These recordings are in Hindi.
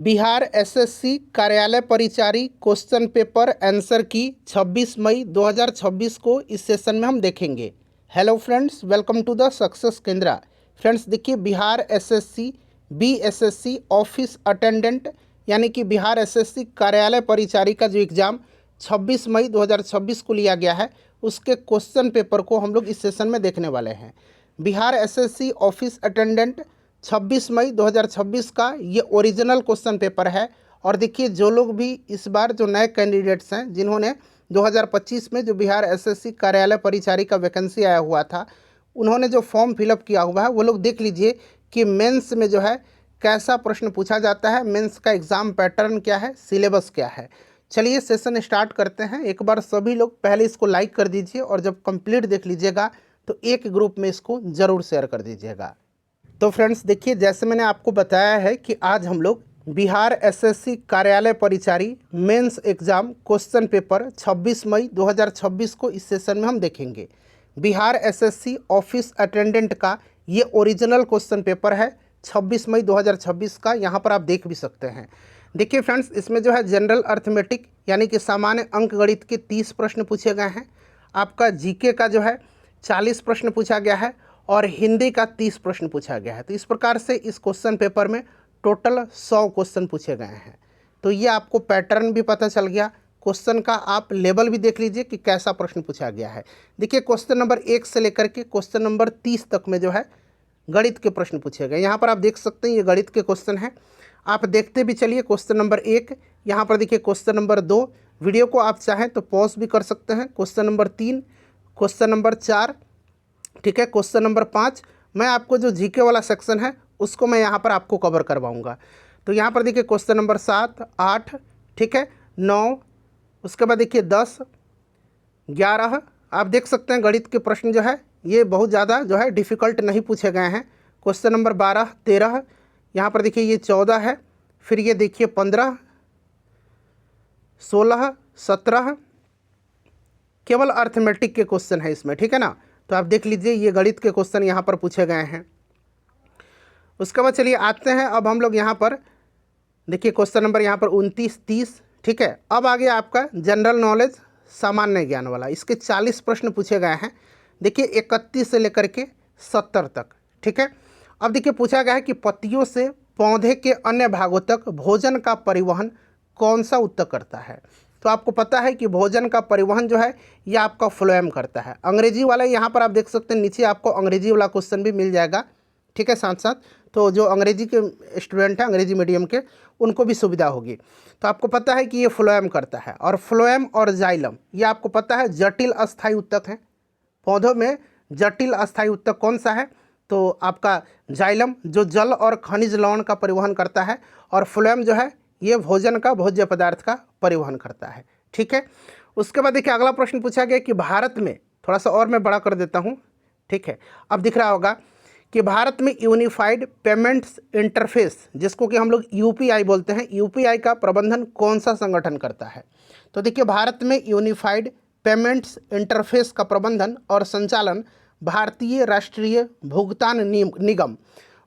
बिहार एसएससी कार्यालय परिचारी क्वेश्चन पेपर आंसर की 26 मई 2026 को इस सेशन में हम देखेंगे। Hello friends, welcome to the Success Kendra. Friends देखिए, Bihar SSC BSSC office attendant यानी कि बिहार एसएससी कार्यालय परिचारी का जो एग्ज़ाम 26 मई 2026 को लिया गया है, उसके क्वेश्चन पेपर को हम लोग इस सेशन में देखने वाले हैं। बिहार एसएससी ऑफिस अटेंडेंट 26 मई 2026 का ये ओरिजिनल क्वेश्चन पेपर है। और देखिए, जो लोग भी इस बार जो नए कैंडिडेट्स हैं, जिन्होंने 2025 में जो बिहार एसएससी कार्यालय परिचारी का वैकेंसी आया हुआ था, उन्होंने जो फॉर्म फिलअप किया हुआ है, वो लोग देख लीजिए कि मेंस में जो है कैसा प्रश्न पूछा जाता है, मेंस का एग्ज़ाम पैटर्न क्या है, सिलेबस क्या है। चलिए सेशन स्टार्ट करते हैं। एक बार सभी लोग पहले इसको लाइक कर दीजिए और जब कंप्लीट देख लीजिएगा तो एक ग्रुप में इसको ज़रूर शेयर कर दीजिएगा। तो फ्रेंड्स देखिए, जैसे मैंने आपको बताया है कि आज हम लोग बिहार एसएससी कार्यालय परिचारी मेंस एग्ज़ाम क्वेश्चन पेपर 26 मई 2026 को इस सेशन में हम देखेंगे। बिहार एसएससी ऑफिस अटेंडेंट का ये ओरिजिनल क्वेश्चन पेपर है 26 मई 2026 का। यहाँ पर आप देख भी सकते हैं। देखिए फ्रेंड्स, इसमें जो है जनरल अर्थमेटिक यानी कि सामान्य अंक गणित के 30 प्रश्न पूछे गए हैं। आपका जीके का जो है 40 प्रश्न पूछा गया है और हिंदी का 30 प्रश्न पूछा गया है। तो इस प्रकार से इस क्वेश्चन पेपर में टोटल 100 क्वेश्चन पूछे गए हैं। तो ये आपको पैटर्न भी पता चल गया, क्वेश्चन का आप लेवल भी देख लीजिए कि कैसा प्रश्न पूछा गया है। देखिए, क्वेश्चन नंबर 1 से लेकर के क्वेश्चन नंबर 30 तक में जो है गणित के प्रश्न पूछे गए। यहाँ पर आप देख सकते हैं ये गणित के क्वेश्चन हैं। आप देखते भी चलिए। क्वेश्चन नंबर 1, यहाँ पर देखिए क्वेश्चन नंबर 2, वीडियो को आप चाहें तो पॉज भी कर सकते हैं। क्वेश्चन नंबर 3, क्वेश्चन नंबर 4, ठीक है, क्वेश्चन नंबर 5। मैं आपको जो जीके वाला सेक्शन है उसको मैं यहाँ पर आपको कवर करवाऊँगा। तो यहाँ पर देखिए क्वेश्चन नंबर 7, 8, ठीक है, 9, उसके बाद देखिए 10, 11। आप देख सकते हैं गणित के प्रश्न जो है ये बहुत ज़्यादा जो है डिफ़िकल्ट नहीं पूछे गए हैं। क्वेश्चन नंबर 12, 13, यहाँ पर देखिए ये 14 है, फिर ये देखिए 15, 16, 17, केवल अर्थमेटिक के क्वेश्चन है इसमें, ठीक है ना। तो आप देख लीजिए ये गणित के क्वेश्चन यहाँ पर पूछे गए हैं। उसके बाद चलिए आते हैं अब हम लोग यहाँ पर देखिए क्वेश्चन नंबर यहाँ पर 29, 30, ठीक है। अब आ गया आपका जनरल नॉलेज सामान्य ज्ञान वाला। इसके 40 प्रश्न पूछे गए हैं। देखिए 31 से लेकर के 70 तक, ठीक है। अब देखिए पूछा गया है कि पत्तियों से पौधे के अन्य भागों तक भोजन का परिवहन कौन सा ऊतक करता है। तो आपको पता है कि भोजन का परिवहन जो है ये आपका फ्लोएम करता है। अंग्रेजी वाला यहाँ पर आप देख सकते हैं, नीचे आपको अंग्रेजी वाला क्वेश्चन भी मिल जाएगा, ठीक है, साथ साथ। तो जो अंग्रेजी के स्टूडेंट हैं, अंग्रेजी मीडियम के, उनको भी सुविधा होगी। तो आपको पता है कि ये फ्लोएम करता है। और फ्लोएम और जाइलम ये आपको पता है जटिल अस्थायी ऊतक हैं। पौधों में जटिल अस्थायी ऊतक कौन सा है? तो आपका जाइलम, जो जल और खनिज लवण का परिवहन करता है। और फ्लोएम जो है ये भोजन का, भोज्य पदार्थ का परिवहन करता है, ठीक है। उसके बाद देखिए अगला प्रश्न पूछा गया कि भारत में, थोड़ा सा और मैं बड़ा कर देता हूँ, ठीक है, अब दिख रहा होगा कि भारत में यूनिफाइड पेमेंट्स इंटरफेस, जिसको कि हम लोग यूपीआई बोलते हैं, यूपीआई का प्रबंधन कौन सा संगठन करता है। तो देखिए भारत में यूनिफाइड पेमेंट्स इंटरफेस का प्रबंधन और संचालन भारतीय राष्ट्रीय भुगतान निगम,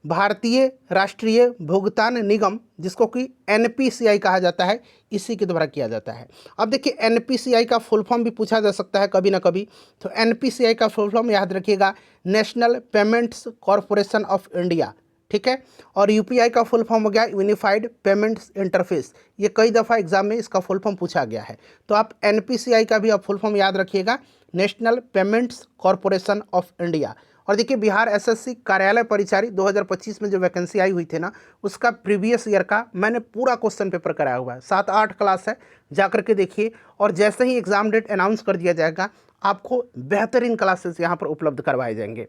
भारतीय राष्ट्रीय भुगतान निगम, जिसको कि एनपीसीआई कहा जाता है, इसी के द्वारा किया जाता है। अब देखिए एनपीसीआई का फुल फॉर्म भी पूछा जा सकता है कभी ना कभी। तो एनपीसीआई का फुल फॉर्म याद रखिएगा, national payments corporation of India, ठीक है। और यूपीआई का फुल फॉर्म हो गया यूनिफाइड पेमेंट्स इंटरफेस। ये कई दफ़ा एग्जाम में इसका फुल फॉर्म पूछा गया है। तो आप एनपीसीआई का भी आप फुल फॉर्म याद रखिएगा, national payments corporation of India. और देखिए बिहार एसएससी कार्यालय परिचारी 2025 में जो वैकेंसी आई हुई थी ना, उसका प्रीवियस ईयर का मैंने पूरा क्वेश्चन पेपर कराया हुआ है। 7-8 क्लास है, जाकर के देखिए। और जैसे ही एग्ज़ाम डेट अनाउंस कर दिया जाएगा, आपको बेहतरीन क्लासेस यहाँ पर उपलब्ध करवाए जाएंगे।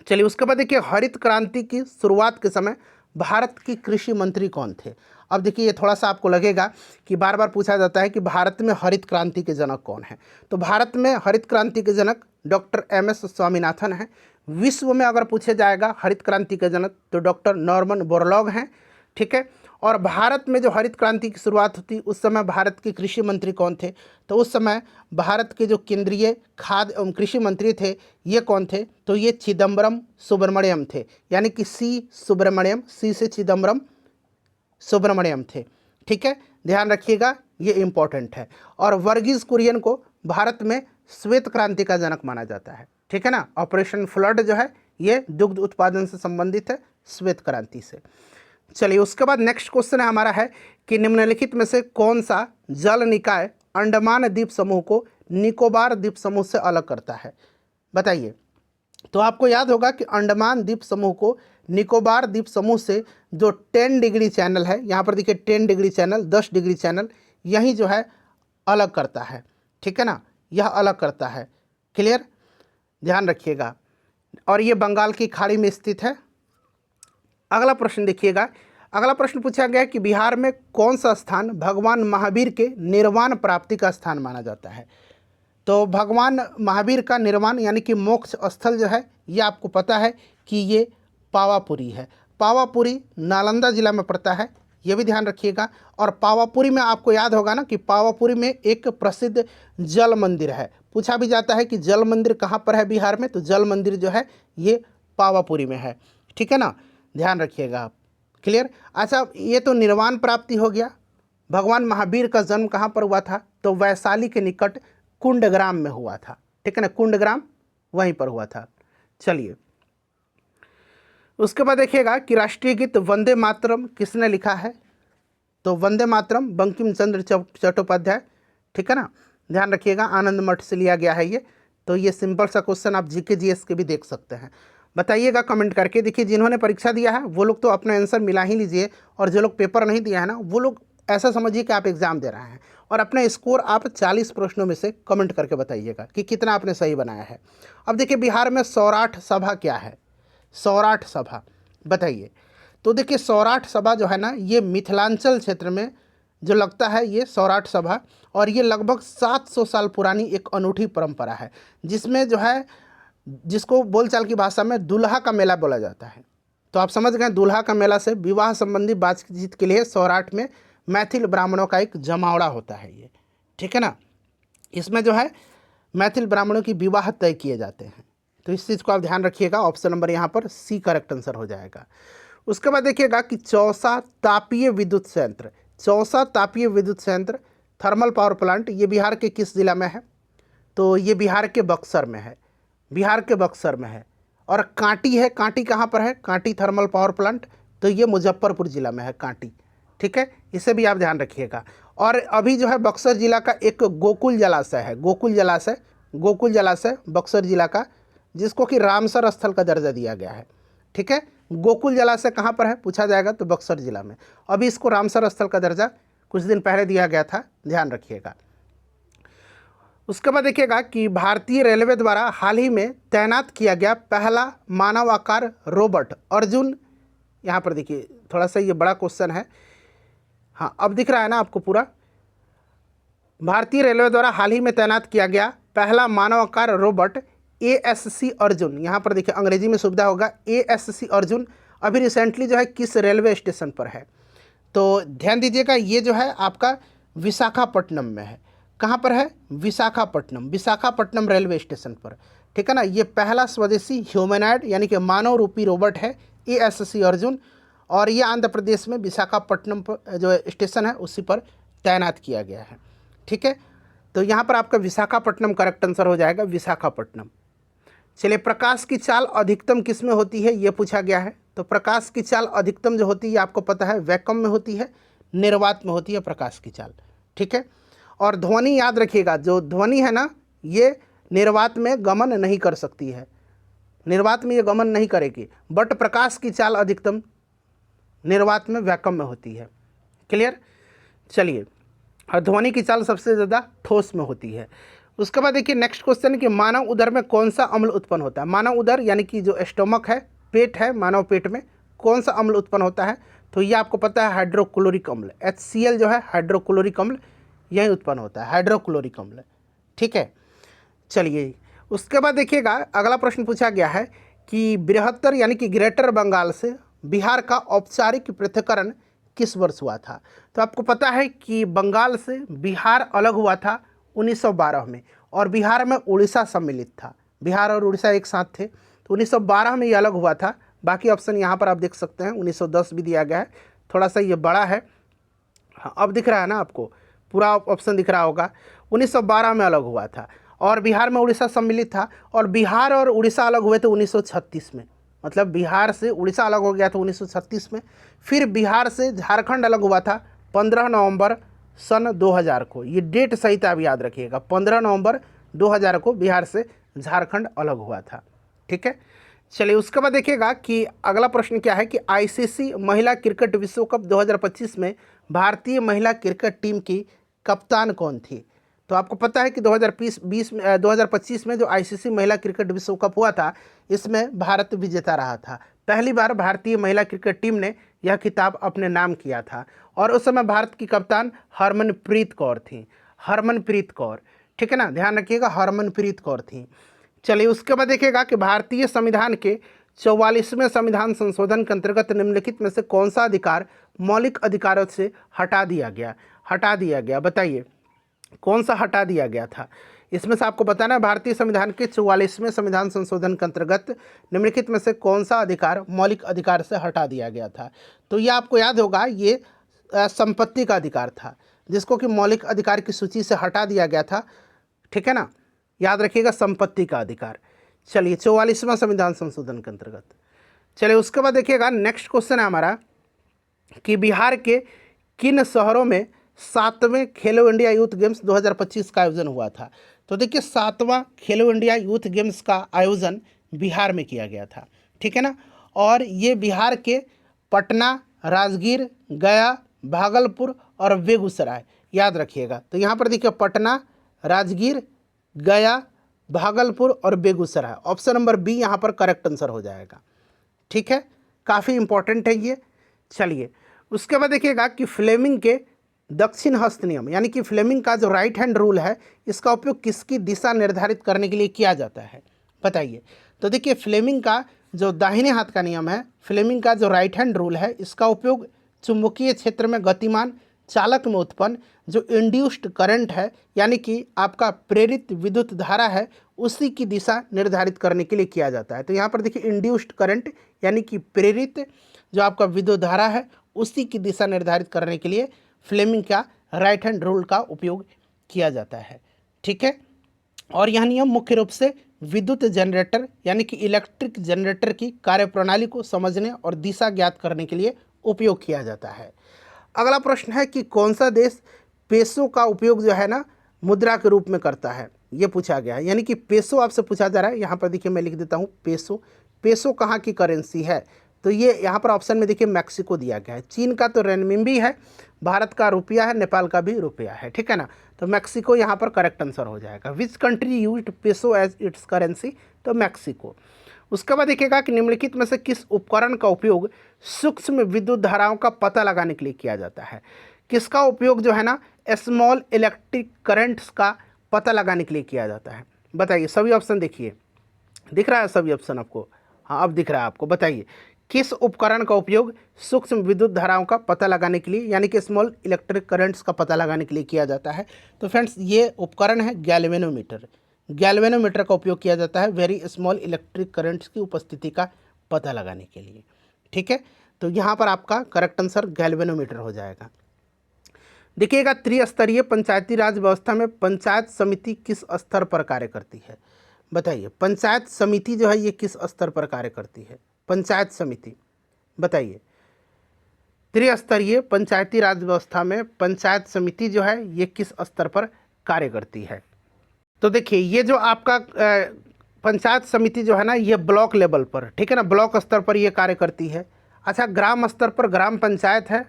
चलिए उसके बाद देखिए हरित क्रांति की शुरुआत के समय भारत की कृषि मंत्री कौन थे। अब देखिए ये थोड़ा सा आपको लगेगा कि बार बार पूछा जाता है कि भारत में हरित क्रांति के जनक कौन है। तो भारत में हरित क्रांति के जनक डॉक्टर एम.एस. स्वामीनाथन हैं। विश्व में अगर पूछे जाएगा हरित क्रांति के जनक तो डॉक्टर नॉर्मन बोरलॉग हैं, ठीक है। और भारत में जो हरित क्रांति की शुरुआत होती उस समय भारत के कृषि मंत्री कौन थे। तो उस समय भारत के जो केंद्रीय खाद्य एवं कृषि मंत्री थे ये कौन थे। तो ये चिदम्बरम सुब्रमण्यम थे, यानी कि सी सुब्रमण्यम, सी से चिदम्बरम, सुब्रमण्यम थे। ठीक है, ध्यान रखिएगा, ये इंपॉर्टेंट है। और वर्गीज कुरियन को भारत में श्वेत क्रांति का जनक माना जाता है। ठीक है ना, ऑपरेशन फ्लड जो है ये दुग्ध उत्पादन से संबंधित है, श्वेत क्रांति से। चलिए, उसके बाद नेक्स्ट क्वेश्चन है हमारा है कि निम्नलिखित में से कौन सा जल निकाय अंडमान द्वीप समूह को निकोबार द्वीप समूह से अलग करता है, बताइए। तो आपको याद होगा कि अंडमान द्वीप समूह को निकोबार द्वीप समूह से जो 10 डिग्री चैनल है, यहाँ पर देखिए 10 डिग्री चैनल, 10 डिग्री चैनल, यही जो है अलग करता है। ठीक है ना, यह अलग करता है। क्लियर, ध्यान रखिएगा। और ये बंगाल की खाड़ी में स्थित है। अगला प्रश्न देखिएगा, अगला प्रश्न पूछा गया है कि बिहार में कौन सा स्थान भगवान महावीर के निर्वाण प्राप्ति का स्थान माना जाता है। तो भगवान महावीर का निर्वाण यानी कि मोक्ष स्थल जो है ये आपको पता है कि ये पावापुरी है। पावापुरी नालंदा जिला में पड़ता है, ये भी ध्यान रखिएगा। और पावापुरी में आपको याद होगा ना कि पावापुरी में एक प्रसिद्ध जल मंदिर है। पूछा भी जाता है कि जल मंदिर कहाँ पर है बिहार में, तो जल मंदिर जो है ये पावापुरी में है। ठीक है ना, ध्यान रखिएगा आप। क्लियर। अच्छा, ये तो निर्वाण प्राप्ति हो गया। भगवान महावीर का जन्म कहाँ पर हुआ था, तो वैशाली के निकट कुंडग्राम में हुआ था। ठीक है ना, कुंडग्राम वहीं पर हुआ था। चलिए, उसके बाद देखिएगा कि राष्ट्रीय गीत वंदे मातरम किसने लिखा है। तो वंदे मातरम बंकिम चंद्र चट्टोपाध्याय। ठीक है ना, ध्यान रखिएगा, आनंद मठ से लिया गया है ये। तो ये सिंपल सा क्वेश्चन आप जीके जीएस के भी देख सकते हैं। बताइएगा कमेंट करके। देखिए, जिन्होंने परीक्षा दिया है वो लोग तो अपना आंसर मिला ही लीजिए, और जो लोग पेपर नहीं दिया है ना वो लोग ऐसा समझिए कि आप एग्ज़ाम दे रहे हैं, और अपना स्कोर आप 40 प्रश्नों में से कमेंट करके बताइएगा कि कितना आपने सही बनाया है। अब देखिए, बिहार में सौराठ सभा क्या है, सौराठ सभा बताइए। तो देखिए, सौराठ सभा जो है ना ये मिथिलांचल क्षेत्र में जो लगता है ये सौराठ सभा, और ये लगभग 700 साल पुरानी एक अनूठी परंपरा है, जिसमें जो है जिसको बोलचाल की भाषा में दूल्हा का मेला बोला जाता है। तो आप समझ गए, दूल्हा का मेला से विवाह संबंधी बातचीत के लिए सौराठ में मैथिल ब्राह्मणों का एक जमावड़ा होता है ये। ठीक है ना, इसमें जो है मैथिल ब्राह्मणों की विवाह तय किए जाते हैं। तो इस चीज़ को आप ध्यान रखिएगा। ऑप्शन नंबर यहाँ पर सी करेक्ट आंसर हो जाएगा। उसके बाद देखिएगा कि चौसा तापीय विद्युत संयंत्र, चौसा तापीय विद्युत संयंत्र थर्मल पावर प्लांट, ये बिहार के किस जिला में है, तो ये बिहार के बक्सर में है, बिहार के बक्सर में है। और कांटी है, कांटी कहाँ पर है, कांटी थर्मल पावर प्लांट, तो ये मुजफ्फरपुर जिला में है कांटी। ठीक है, इसे भी आप ध्यान रखिएगा। और अभी जो है बक्सर जिला का एक गोकुल जलाशय है, गोकुल जलाशय, गोकुल जलाशय बक्सर जिला का, जिसको कि रामसर स्थल का दर्जा दिया गया है। ठीक है, गोकुल जलाशय कहाँ पर है पूछा जाएगा तो बक्सर जिला में। अभी इसको रामसर स्थल का दर्जा कुछ दिन पहले दिया गया था, ध्यान रखिएगा। उसके बाद देखिएगा कि भारतीय रेलवे द्वारा हाल ही में तैनात किया गया पहला मानवाकार रोबोट अर्जुन, यहाँ पर देखिए थोड़ा सा ये बड़ा क्वेश्चन है। हाँ, अब दिख रहा है ना आपको पूरा। भारतीय रेलवे द्वारा हाल ही में तैनात किया गया पहला मानवाकार रोबोट ASC अर्जुन, यहाँ पर देखिए अंग्रेजी में सुविधा होगा, ASC अर्जुन अभी रिसेंटली जो है किस रेलवे स्टेशन पर है, तो ध्यान दीजिएगा, ये जो है आपका विशाखापट्टनम में है। कहाँ पर है, विशाखापट्टनम, विशाखापट्टनम रेलवे स्टेशन पर। ठीक है ना, ये पहला स्वदेशी ह्यूमनॉइड यानी कि मानव रूपी रोबोट है ASC अर्जुन, और ये आंध्र प्रदेश में विशाखापट्टनम पर जो स्टेशन है उसी पर तैनात किया गया है। ठीक है, तो यहाँ पर आपका विशाखापट्टनम करेक्ट आंसर हो जाएगा, विशाखापट्टनम। चलिए, प्रकाश की चाल अधिकतम किस में होती है ये पूछा गया है। तो प्रकाश की चाल अधिकतम जो होती है आपको पता है वैक्यूम में होती है, निर्वात में होती है प्रकाश की चाल। ठीक है, और ध्वनि याद रखिएगा, जो ध्वनि है ना ये निर्वात में गमन नहीं कर सकती है, निर्वात में ये गमन नहीं करेगी, बट प्रकाश की चाल अधिकतम निर्वात में वैक्यूम में होती है। क्लियर। चलिए, और ध्वनि की चाल सबसे ज़्यादा ठोस में होती है। उसके बाद देखिए नेक्स्ट क्वेश्चन कि मानव उदर में कौन सा अम्ल उत्पन्न होता है। मानव उदर यानी कि जो स्टोमक है, पेट है, मानव पेट में कौन सा अम्ल उत्पन्न होता है, तो ये आपको पता है हाइड्रोक्लोरिक अम्ल, HCl जो है हाइड्रोक्लोरिक अम्ल यही उत्पन्न होता है, हाइड्रोक्लोरिक अम्ल। ठीक है, चलिए उसके बाद देखिएगा अगला प्रश्न पूछा गया है कि बृहत्तर यानी कि ग्रेटर बंगाल से बिहार का औपचारिक पृथक्करण किस वर्ष हुआ था। तो आपको पता है कि बंगाल से बिहार अलग हुआ था 1912 में, और बिहार में उड़ीसा सम्मिलित था, बिहार और उड़ीसा एक साथ थे, तो 1912 में ये अलग हुआ था। बाकी ऑप्शन यहाँ पर आप देख सकते हैं, 1910 भी दिया गया है, थोड़ा सा ये बड़ा है। हाँ, अब दिख रहा है ना आपको, पूरा ऑप्शन दिख रहा होगा। 1912 में अलग हुआ था और बिहार में उड़ीसा सम्मिलित था, और बिहार और उड़ीसा अलग हुए थे 1936 में। मतलब बिहार से उड़ीसा अलग हो गया था 1936 में। फिर बिहार से झारखंड अलग हुआ था 15 नवंबर सन 2000 को। ये डेट सहित आप याद रखिएगा, 15 नवंबर 2000 को बिहार से झारखंड अलग हुआ था। ठीक है, चलिए उसके बाद देखिएगा कि अगला प्रश्न क्या है कि आईसीसी महिला क्रिकेट विश्व कप 2025 में भारतीय महिला क्रिकेट टीम की कप्तान कौन थी। तो आपको पता है कि 2025 में जो आईसीसी महिला क्रिकेट विश्व कप हुआ था, इसमें भारत विजेता रहा था। पहली बार भारतीय महिला क्रिकेट टीम ने यह खिताब अपने नाम किया था, और उस समय भारत की कप्तान हरमनप्रीत कौर थी। हरमनप्रीत कौर, ठीक है ना, ध्यान रखिएगा, हरमनप्रीत कौर थी। चलिए उसके बाद देखिएगा कि भारतीय संविधान के 44वें संविधान संशोधन के अंतर्गत निम्नलिखित में से कौन सा अधिकार मौलिक अधिकारों से हटा दिया गया, बताइए कौन सा हटा दिया गया था। इसमें से आपको बताना है भारतीय संविधान के 44वें संविधान संशोधन के अंतर्गत निम्नलिखित में से कौन सा अधिकार मौलिक अधिकार से हटा दिया गया था। तो ये आपको याद होगा, ये संपत्ति का अधिकार था, जिसको कि मौलिक अधिकार की सूची से हटा दिया गया था। ठीक है ना, याद रखिएगा, संपत्ति का अधिकार। चलिए 44वां संविधान संशोधन के अंतर्गत। चलिए उसके बाद देखिएगा नेक्स्ट क्वेश्चन है हमारा कि बिहार के किन शहरों में 7वें खेलो इंडिया यूथ गेम्स 2025 का आयोजन हुआ था। तो देखिए 7वां खेलो इंडिया यूथ गेम्स का आयोजन बिहार में किया गया था। ठीक है ना, और ये बिहार के पटना, राजगीर, गया, भागलपुर और बेगूसराय, याद रखिएगा। तो यहाँ पर देखिए पटना, राजगीर, गया, भागलपुर और बेगूसराय, ऑप्शन नंबर बी यहाँ पर करेक्ट आंसर हो जाएगा। ठीक है, काफ़ी इंपॉर्टेंट है ये। चलिए उसके बाद देखिएगा कि फ्लेमिंग के दक्षिण हस्त नियम, यानी कि फ्लेमिंग का जो राइट हैंड रूल है, इसका उपयोग किसकी दिशा निर्धारित करने के लिए किया जाता है, बताइए। तो देखिए फ्लेमिंग का जो दाहिने हाथ का नियम है, फ्लेमिंग का जो राइट हैंड रूल है, इसका उपयोग चुंबकीय क्षेत्र में गतिमान चालक में उत्पन्न जो इंड्यूस्ड करंट है, यानी कि आपका प्रेरित विद्युत धारा है, उसी की दिशा निर्धारित करने के लिए किया जाता है। तो यहाँ पर देखिए इंड्यूस्ड करंट यानी कि प्रेरित जो आपका विद्युत धारा है, उसी की दिशा निर्धारित करने के लिए फ्लेमिंग का राइट हैंड रूल का उपयोग किया जाता है। ठीक है, और यह नियम मुख्य रूप से विद्युत जनरेटर यानी कि इलेक्ट्रिक जनरेटर की कार्यप्रणाली को समझने और दिशा ज्ञात करने के लिए उपयोग किया जाता है। अगला प्रश्न है कि कौन सा देश पेसो का उपयोग जो है ना मुद्रा के रूप में करता है, ये पूछा गया है। यानी कि पेसो आपसे पूछा जा रहा है। यहाँ पर देखिए मैं लिख देता हूँ पेसो। पेसो कहाँ की करेंसी है, तो ये यहाँ पर ऑप्शन में देखिए मैक्सिको दिया गया है। चीन का तो रेनमिनबी है, भारत का रुपया है, नेपाल का भी रुपया है। ठीक है ना, तो मैक्सिको यहाँ पर करेक्ट आंसर हो जाएगा। Which country used peso as its currency, तो मैक्सिको। उसके बाद देखिएगा कि निम्नलिखित में से किस उपकरण का उपयोग सूक्ष्म विद्युत धाराओं का पता लगाने के लिए किया जाता है। किसका उपयोग जो है ना स्मॉल इलेक्ट्रिक करंट्स का पता लगाने के लिए किया जाता है, बताइए। सभी ऑप्शन देखिए, दिख रहा है सभी ऑप्शन आपको, हाँ अब दिख रहा है आपको। बताइए किस उपकरण का उपयोग सूक्ष्म विद्युत धाराओं का पता लगाने के लिए यानी कि स्मॉल इलेक्ट्रिक करंट्स का पता लगाने के लिए किया जाता है। तो फ्रेंड्स ये उपकरण है गैल्वेनोमीटर। गैल्वेनोमीटर का उपयोग किया जाता है वेरी स्मॉल इलेक्ट्रिक करंट्स की उपस्थिति का पता लगाने के लिए। ठीक है, तो यहाँ पर आपका करेक्ट आंसर गैल्वेनोमीटर हो जाएगा। देखिएगा त्रिस्तरीय पंचायती राज व्यवस्था में पंचायत समिति किस स्तर पर कार्य करती है, बताइए। पंचायत समिति जो है ये किस स्तर पर कार्य करती है, पंचायत समिति, बताइए। त्रिस्तरीय पंचायती राज व्यवस्था में पंचायत समिति जो है ये किस स्तर पर कार्य करती है। तो देखिए ये जो आपका पंचायत समिति जो है ना ये ब्लॉक लेवल पर, ठीक है ना, ब्लॉक स्तर पर ये कार्य करती है। अच्छा, ग्राम स्तर पर ग्राम पंचायत है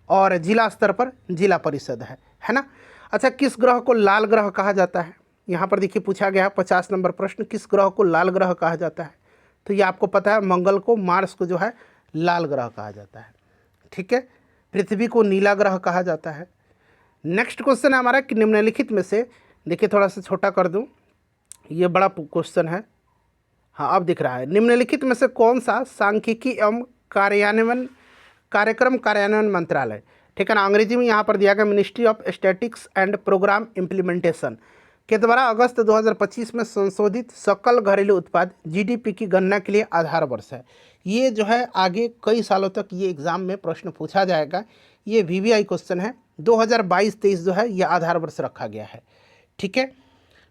और जिला स्तर पर जिला परिषद है ना। अच्छा, किस ग्रह को लाल ग्रह कहा जाता है, यहाँ पर देखिए पूछा गया 50 नंबर प्रश्न, किस ग्रह को लाल ग्रह कहा जाता है। तो ये आपको पता है मंगल को, मार्स को जो है लाल ग्रह कहा जाता है। ठीक है, पृथ्वी को नीला ग्रह कहा जाता है। नेक्स्ट क्वेश्चन है हमारा कि निम्नलिखित में से, देखिए थोड़ा सा छोटा कर दूं, ये बड़ा क्वेश्चन है, हाँ अब दिख रहा है। निम्नलिखित में से कौन सा सांख्यिकी एवं कार्यक्रम कार्यान्वयन मंत्रालय, ठीक है ना, अंग्रेजी में यहाँ पर दिया गया ministry of statics and programme implementation. के द्वारा अगस्त 2025 में संशोधित सकल घरेलू उत्पाद जीडीपी की गणना के लिए आधार वर्ष है। ये जो है आगे कई सालों तक ये एग्जाम में प्रश्न पूछा जाएगा। ये वीवीआई क्वेश्चन है। 2022-23 जो है ये आधार वर्ष रखा गया है। ठीक है,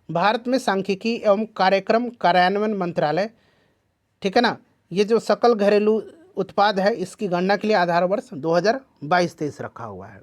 भारत में सांख्यिकी एवं कार्यक्रम कार्यान्वयन मंत्रालय, ठीक है ना, ये जो सकल घरेलू उत्पाद है इसकी गणना के लिए आधार वर्ष 2022-23 रखा हुआ है।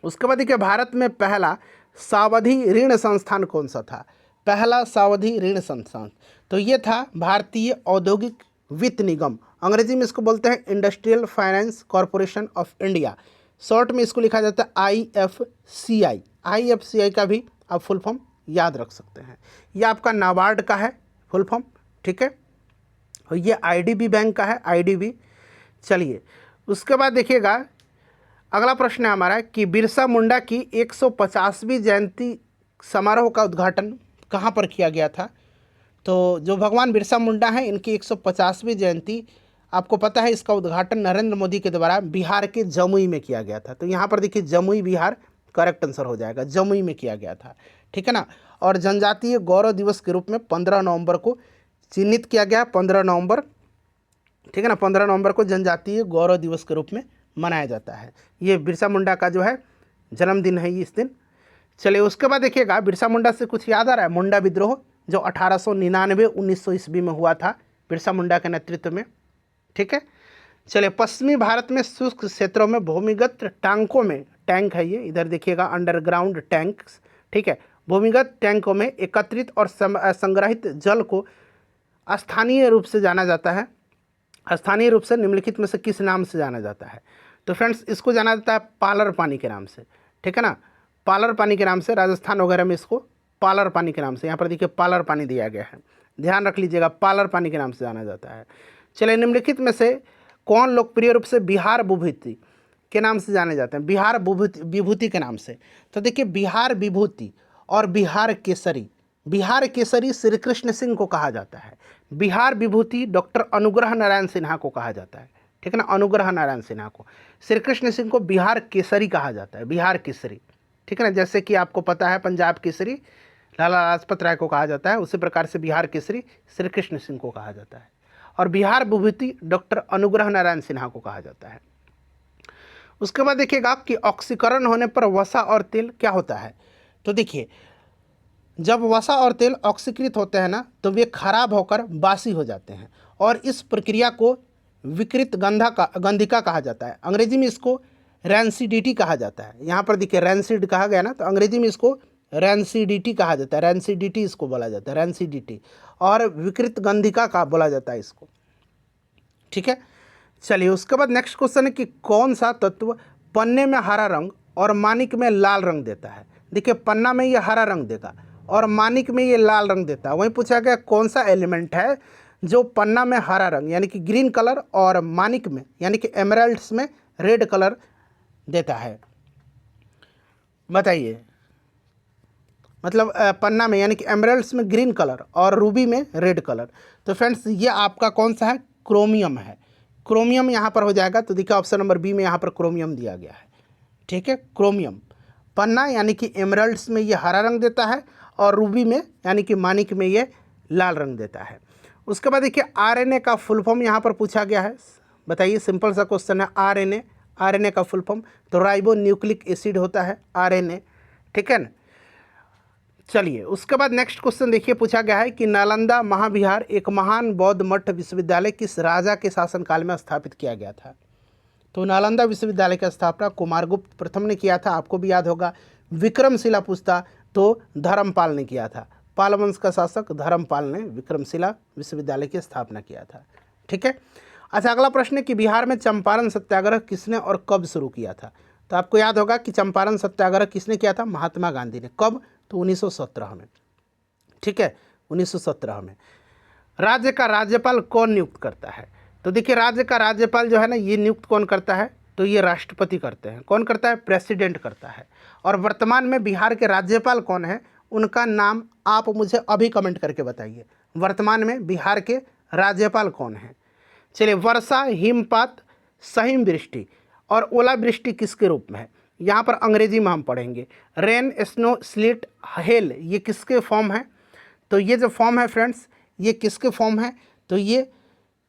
उसके बाद देखिए भारत में पहला सावधि ऋण संस्थान कौन सा था? पहला सावधि ऋण संस्थान तो ये था भारतीय औद्योगिक वित्त निगम, अंग्रेजी में इसको बोलते हैं industrial finance corporation of India, short में इसको लिखा जाता है IFCI। IFCI का भी आप फुल फॉर्म याद रख सकते हैं। ये आपका नाबार्ड का है फुल फॉर्म, ठीक है, और ये IDB बैंक का है, IDB। चलिए उसके बाद देखिएगा अगला प्रश्न है हमारा कि बिरसा मुंडा की 150वीं जयंती समारोह का उद्घाटन कहाँ पर किया गया था? तो जो भगवान बिरसा मुंडा हैं इनकी 150वीं जयंती आपको पता है, इसका उद्घाटन नरेंद्र मोदी के द्वारा बिहार के जमुई में किया गया था। तो यहाँ पर देखिए जमुई बिहार करेक्ट आंसर हो जाएगा, जमुई में किया गया था, ठीक है ना। और जनजातीय गौरव दिवस के रूप में 15 नवंबर को चिन्हित किया गया, 15 नवंबर, ठीक है ना, 15 नवंबर को जनजातीय गौरव दिवस के रूप में मनाया जाता है। ये बिरसा मुंडा का जो है जन्मदिन है ये इस दिन। चलिए उसके बाद देखिएगा बिरसा मुंडा से कुछ याद आ रहा है? मुंडा विद्रोह जो 1899-1900 ईस्वी में हुआ था बिरसा मुंडा के नेतृत्व में, ठीक है। चलिए पश्चिमी भारत में शुष्क क्षेत्रों में भूमिगत टैंकों में, टैंक है ये, इधर देखिएगा अंडरग्राउंड टैंक्स, ठीक है, भूमिगत टैंकों में एकत्रित और संग्रहित जल को स्थानीय रूप से जाना जाता है। स्थानीय रूप से निम्नलिखित में से किस नाम से जाना जाता है? तो फ्रेंड्स इसको जाना जाता है पालर पानी के नाम से, ठीक है ना, पालर पानी के नाम से। राजस्थान वगैरह में इसको पालर पानी के नाम से, यहाँ पर देखिए पालर पानी दिया गया है, ध्यान रख लीजिएगा, पालर पानी के नाम से जाना जाता है। चलिए निम्नलिखित में से कौन लोकप्रिय रूप से बिहार विभूति के नाम से जाने जाते हैं? बिहार विभूति के नाम से। तो देखिए बिहार विभूति और बिहार केसरी, बिहार केसरी श्री कृष्ण सिंह को कहा जाता है, बिहार विभूति डॉक्टर अनुग्रह नारायण सिन्हा को कहा जाता है, ठीक है ना, अनुग्रह नारायण सिन्हा को। श्री कृष्ण सिंह को बिहार केसरी कहा जाता है, बिहार केसरी, ठीक है ना, जैसे कि आपको पता है पंजाब केसरी लाला लाजपत राय को कहा जाता है, उसी प्रकार से बिहार केसरी श्री कृष्ण सिंह को कहा जाता है, और बिहार विभूति डॉक्टर अनुग्रह नारायण सिन्हा को कहा जाता है। उसके बाद देखिएगा कि ऑक्सीकरण होने पर वसा और तेल क्या होता है? तो देखिए जब वसा और तेल ऑक्सीकृत होते हैं ना तो वे खराब होकर बासी हो जाते हैं, और इस प्रक्रिया को विकृत गंधिका कहा जाता है। अंग्रेजी में इसको रैंसिडिटी कहा जाता है। यहाँ पर देखिए रैंसिड कहा गया ना, तो अंग्रेजी में इसको रैंसिडिटी कहा जाता है, रैंसिडिटी इसको बोला जाता है, रैंसिडिटी, और विकृत गंधिका का बोला जाता है इसको, ठीक है। चलिए उसके बाद नेक्स्ट क्वेश्चन है कि कौन सा तत्व पन्ने में हरा रंग और मानिक में लाल रंग देता है? देखिए पन्ना में ये हरा रंग देगा और मानिक में ये लाल रंग देता है। वहीं पूछा गया कौन सा एलिमेंट है जो पन्ना में हरा रंग यानी कि ग्रीन कलर और मानिक में यानी कि एमराल्ड्स में रेड कलर देता है? बताइए, मतलब पन्ना में यानी कि एमराल्ड्स में ग्रीन कलर और रूबी में रेड कलर। तो फ्रेंड्स ये आपका कौन सा है? क्रोमियम है, क्रोमियम यहाँ पर हो जाएगा। तो देखिए ऑप्शन नंबर बी में यहाँ पर क्रोमियम दिया गया है, ठीक है, क्रोमियम। पन्ना यानी कि एमराल्ड्स में ये हरा रंग देता है और रूबी में यानी कि मानिक में ये लाल रंग देता है। उसके बाद देखिए आरएनए का फुल फॉर्म यहाँ पर पूछा गया है, बताइए, सिंपल सा क्वेश्चन है। आरएनए, आरएनए का फुल फॉर्म तो राइबो न्यूक्लिक एसिड होता है आरएनए, ठीक है ना। चलिए उसके बाद नेक्स्ट क्वेश्चन देखिए पूछा गया है कि नालंदा महाविहार एक महान बौद्ध मठ विश्वविद्यालय किस राजा के शासनकाल में स्थापित किया गया था? तो नालंदा विश्वविद्यालय की स्थापना कुमारगुप्त प्रथम ने किया था, आपको भी याद होगा। विक्रमशिला पूछता तो धर्मपाल ने किया था, पाल वंश का शासक धर्मपाल ने विक्रमशिला विश्वविद्यालय की स्थापना किया था, ठीक है। अच्छा अगला प्रश्न है कि बिहार में चंपारण सत्याग्रह किसने और कब शुरू किया था? तो आपको याद होगा कि चंपारण सत्याग्रह किसने किया था? महात्मा गांधी ने। कब? तो 1917 में, ठीक है, 1917 में। राज्य का राज्यपाल कौन नियुक्त करता है? तो देखिए राज्य का राज्यपाल जो है ना ये नियुक्त कौन करता है? तो ये राष्ट्रपति करते हैं। कौन करता है? प्रेसिडेंट करता है। और वर्तमान में बिहार के राज्यपाल कौन है उनका नाम आप मुझे अभी कमेंट करके बताइए, वर्तमान में बिहार के राज्यपाल कौन है? चलिए वर्षा, हिमपात, सहिम वृष्टि और ओलावृष्टि किसके रूप में है? यहाँ पर अंग्रेजी में हम पढ़ेंगे। रेन, स्नो, स्लिट, हेल, ये किसके फॉर्म है? तो ये जो फॉर्म है फ्रेंड्स, ये किसके फॉर्म है? तो ये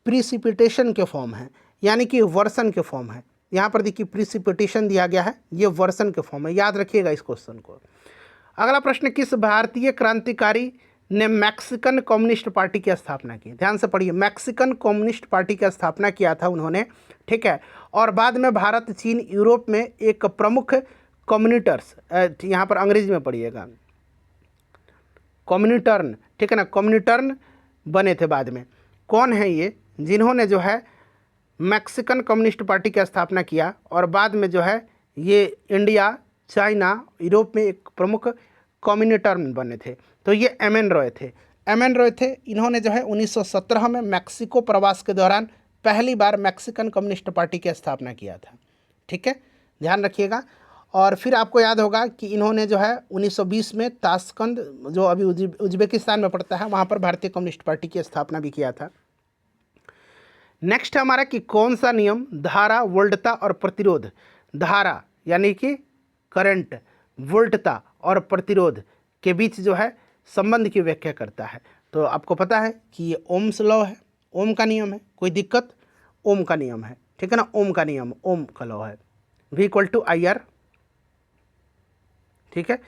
प्रिसिपिटेशन के फॉर्म है, यानी कि वर्षण के फॉर्म है। यहाँ पर देखिए प्रिसिपिटेशन दिया गया है, ये वर्षण के फॉर्म है, याद रखिएगा इस क्वेश्चन को। अगला प्रश्न, किस भारतीय क्रांतिकारी ने मैक्सिकन कम्युनिस्ट पार्टी की स्थापना की? ध्यान से पढ़िए, मैक्सिकन कम्युनिस्ट पार्टी की स्थापना किया था उन्होंने, ठीक है। और बाद में भारत, चीन, यूरोप में एक प्रमुख कम्युनिटर्स, यहाँ पर अंग्रेजी में पढ़िएगा, कम्युनिटर्न, ठीक है ना, कम्युनिटर्न बने थे बाद में। कौन है ये जिन्होंने जो है मैक्सिकन कम्युनिस्ट पार्टी की स्थापना किया और बाद में जो है ये इंडिया, चाइना, यूरोप में एक प्रमुख कम्युनिटर्न बने थे? तो ये एम.एन. रॉय थे। एम.एन. रॉय थे, इन्होंने जो है 1917 में मैक्सिको प्रवास के दौरान पहली बार मैक्सिकन कम्युनिस्ट पार्टी की स्थापना किया था, ठीक है, ध्यान रखिएगा। और फिर आपको याद होगा कि इन्होंने जो है 1920 में ताशकंद, जो अभी उज्बेकिस्तान में पड़ता है, वहाँ पर भारतीय कम्युनिस्ट पार्टी की स्थापना भी किया था। नेक्स्ट है हमारा कि कौन सा नियम धारा, वोल्टता और प्रतिरोध, धारा यानी कि करंट, वोल्टता और प्रतिरोध के बीच जो है संबंध की व्याख्या करता है? तो आपको पता है कि ये ओम्स लॉ है, ओम का नियम है, कोई दिक्कत? ओम का नियम है, ठीक है ना, ओम का नियम, ओम का लॉ है, V=IR, ठीक है।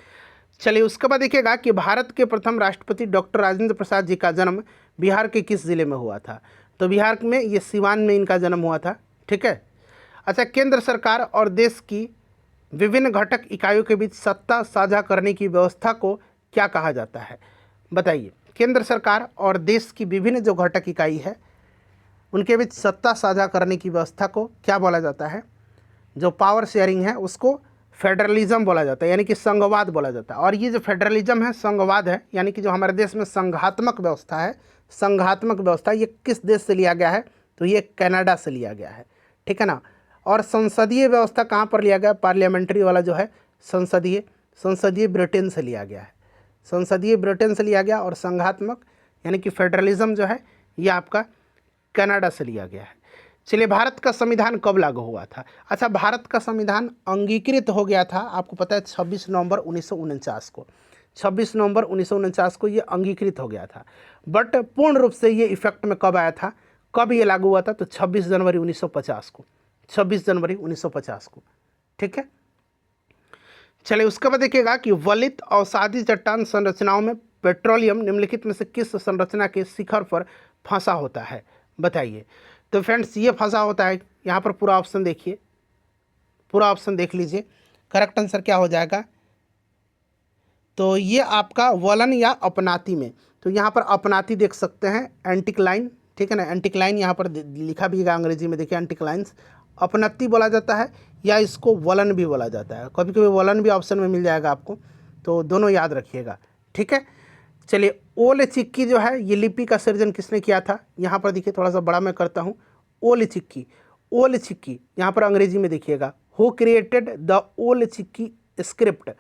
चलिए उसके बाद देखिएगा कि भारत के प्रथम राष्ट्रपति डॉक्टर राजेंद्र प्रसाद जी का जन्म बिहार के किस जिले में हुआ था? तो बिहार में ये सिवान में इनका जन्म हुआ था, ठीक है। अच्छा, केंद्र सरकार और देश की विभिन्न घटक इकाइयों के बीच सत्ता साझा करने की व्यवस्था को क्या कहा जाता है? बताइए, केंद्र सरकार और देश की विभिन्न जो घटक इकाई है उनके बीच सत्ता साझा करने की व्यवस्था को क्या बोला जाता है? जो पावर शेयरिंग है उसको फेडरलिज्म बोला जाता है, यानी कि संघवाद बोला जाता है। और ये जो फेडरलिज्म है, संघवाद है, यानी कि जो हमारे देश में संघात्मक व्यवस्था है, संघात्मक व्यवस्था, ये किस देश से लिया गया है? तो ये कनाडा से लिया गया है, ठीक है ना। और संसदीय व्यवस्था कहाँ पर लिया गया? पार्लियामेंट्री वाला जो है संसदीय ब्रिटेन से लिया गया है, संसदीय ब्रिटेन से लिया गया। और संघात्मक यानी कि फेडरलिज्म जो है ये आपका कनाडा से लिया गया है। चलिए, भारत का संविधान कब लागू हुआ था? अच्छा, भारत का संविधान अंगीकृत हो गया था, आपको पता है 26 नवंबर 1949 को, 26 नवंबर 1949 को ये अंगीकृत हो गया था। बट पूर्ण रूप से ये इफेक्ट में कब आया था, कब ये लागू हुआ था? तो 26 जनवरी 1950 को, 26 जनवरी 1950 को, ठीक है। चलिए उसके बाद देखिएगा कि वलित अवसादी चट्टान संरचनाओं में पेट्रोलियम निम्नलिखित में से किस संरचना के शिखर पर फंसा होता है? बताइए। तो फ्रेंड्स, ये फंसा होता है, यहाँ पर पूरा ऑप्शन देखिए, पूरा ऑप्शन देख लीजिए, करेक्ट आंसर क्या हो जाएगा? तो ये आपका वलन या अपनाती में, तो यहाँ पर अपनाती देख सकते हैं, एंटिक्लाइन, ठीक है ना, एंटिक्लाइन यहाँ पर लिखा भी है अंग्रेजी में, देखिए एंटिक्लाइंस, अपनत्ति बोला जाता है या इसको वलन भी बोला जाता है, कभी कभी वलन भी ऑप्शन में मिल जाएगा आपको, तो दोनों याद रखिएगा, ठीक है। चलिए, ओल चिक्की जो है ये लिपि का सृजन किसने किया था? यहाँ पर देखिए, थोड़ा सा बड़ा मैं करता हूँ, ओल चिक्की, ओल चिक्की, यहाँ पर अंग्रेजी में देखिएगा, हु क्रिएटेड द ओल चिक्की स्क्रिप्ट,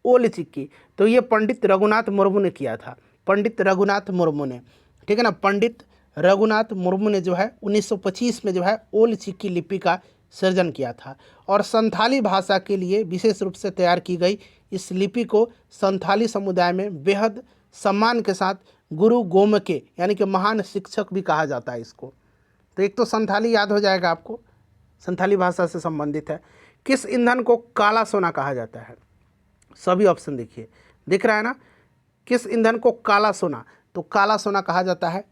ओल चिक्की, तो ये पंडित रघुनाथ मुर्मू ने किया था, पंडित रघुनाथ मुर्मू ने, ठीक है ना, पंडित रघुनाथ मुर्मू ने जो है 1925 में जो है ओल चिक्की लिपि का सृजन किया था। और संथाली भाषा के लिए विशेष रूप से तैयार की गई इस लिपि को संथाली समुदाय में बेहद सम्मान के साथ गुरु गोमके यानी कि महान शिक्षक भी कहा जाता है इसको। तो एक तो संथाली याद हो जाएगा आपको, संथाली भाषा से संबंधित है। किस ईंधन को काला सोना कहा जाता है? सभी ऑप्शन देखिए, दिख रहा है ना, किस ईंधन को काला सोना? तो काला सोना कहा जाता है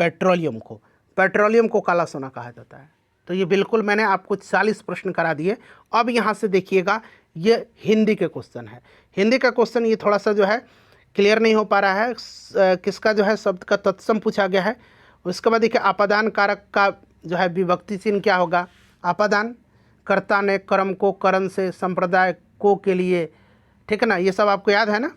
पेट्रोलियम को, पेट्रोलियम को काला सोना कहा जाता है। तो ये बिल्कुल मैंने आपको 40 प्रश्न करा दिए। अब यहाँ से देखिएगा, ये हिंदी के क्वेश्चन है, हिंदी का क्वेश्चन ये थोड़ा सा जो है क्लियर नहीं हो पा रहा है, किसका जो है शब्द का तत्सम पूछा गया है। उसके बाद देखिए, आपादान कारक का जो है विभक्ति चिन्ह क्या होगा? आपादान, कर्ता ने कर्म को करण से, संप्रदाय को के लिए, ठीक है ना, ये सब आपको याद है ना,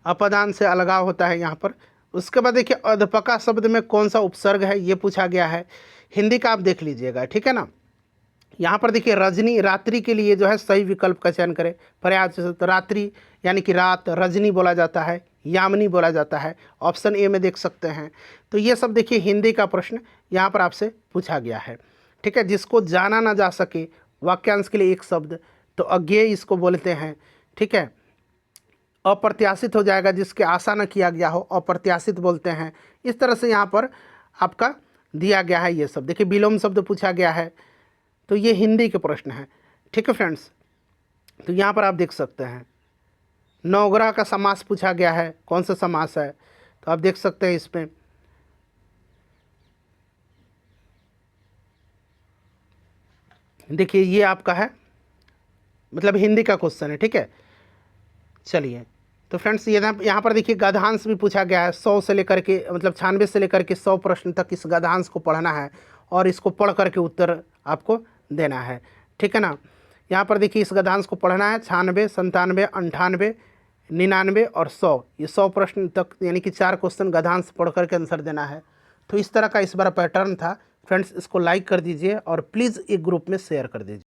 अपदान से अलगाव होता है यहाँ पर। उसके बाद देखिए, अध्पका शब्द में कौन सा उपसर्ग है, ये पूछा गया है, हिंदी का आप देख लीजिएगा, ठीक है ना। यहाँ पर देखिए, रजनी, रात्रि के लिए जो है सही विकल्प का चयन करें, पर्याय से, तो रात्रि यानी कि रात, रजनी बोला जाता है, यामिनी बोला जाता है, ऑप्शन ए में देख सकते हैं। तो ये सब देखिए हिंदी का प्रश्न यहाँ पर आपसे पूछा गया है, ठीक है। जिसको जाना ना जा सके, वाक्यांश के लिए एक शब्द, तो अज्ञेय इसको बोलते हैं, ठीक है। अप्रत्याशित हो जाएगा, जिसके आशा न किया गया हो, अप्रत्याशित बोलते हैं। इस तरह से यहाँ पर आपका दिया गया है ये सब। देखिए विलोम शब्द पूछा गया है, तो ये हिंदी के प्रश्न हैं, ठीक है फ्रेंड्स। तो यहाँ पर आप देख सकते हैं नवग्रह का समास पूछा गया है, कौन सा समास है, तो आप देख सकते हैं इसमें देखिए ये आपका है, मतलब हिंदी का क्वेश्चन है, ठीक है। चलिए तो फ्रेंड्स ये यहाँ पर देखिए गद्यांश भी पूछा गया है, 100 से लेकर के मतलब 96 से लेकर के 100 प्रश्न तक इस गद्यांश को पढ़ना है और इसको पढ़ करके उत्तर आपको देना है, ठीक है ना। यहाँ पर देखिए इस गद्यांश को पढ़ना है 96, 97, 98, 99 और 100, ये 100 प्रश्न तक, यानी कि 4 क्वेश्चन गद्यांश पढ़ करके आंसर देना है। तो इस तरह का इस बार पैटर्न था फ्रेंड्स। इसको लाइक कर दीजिए और प्लीज़ एक ग्रुप में शेयर कर दीजिए।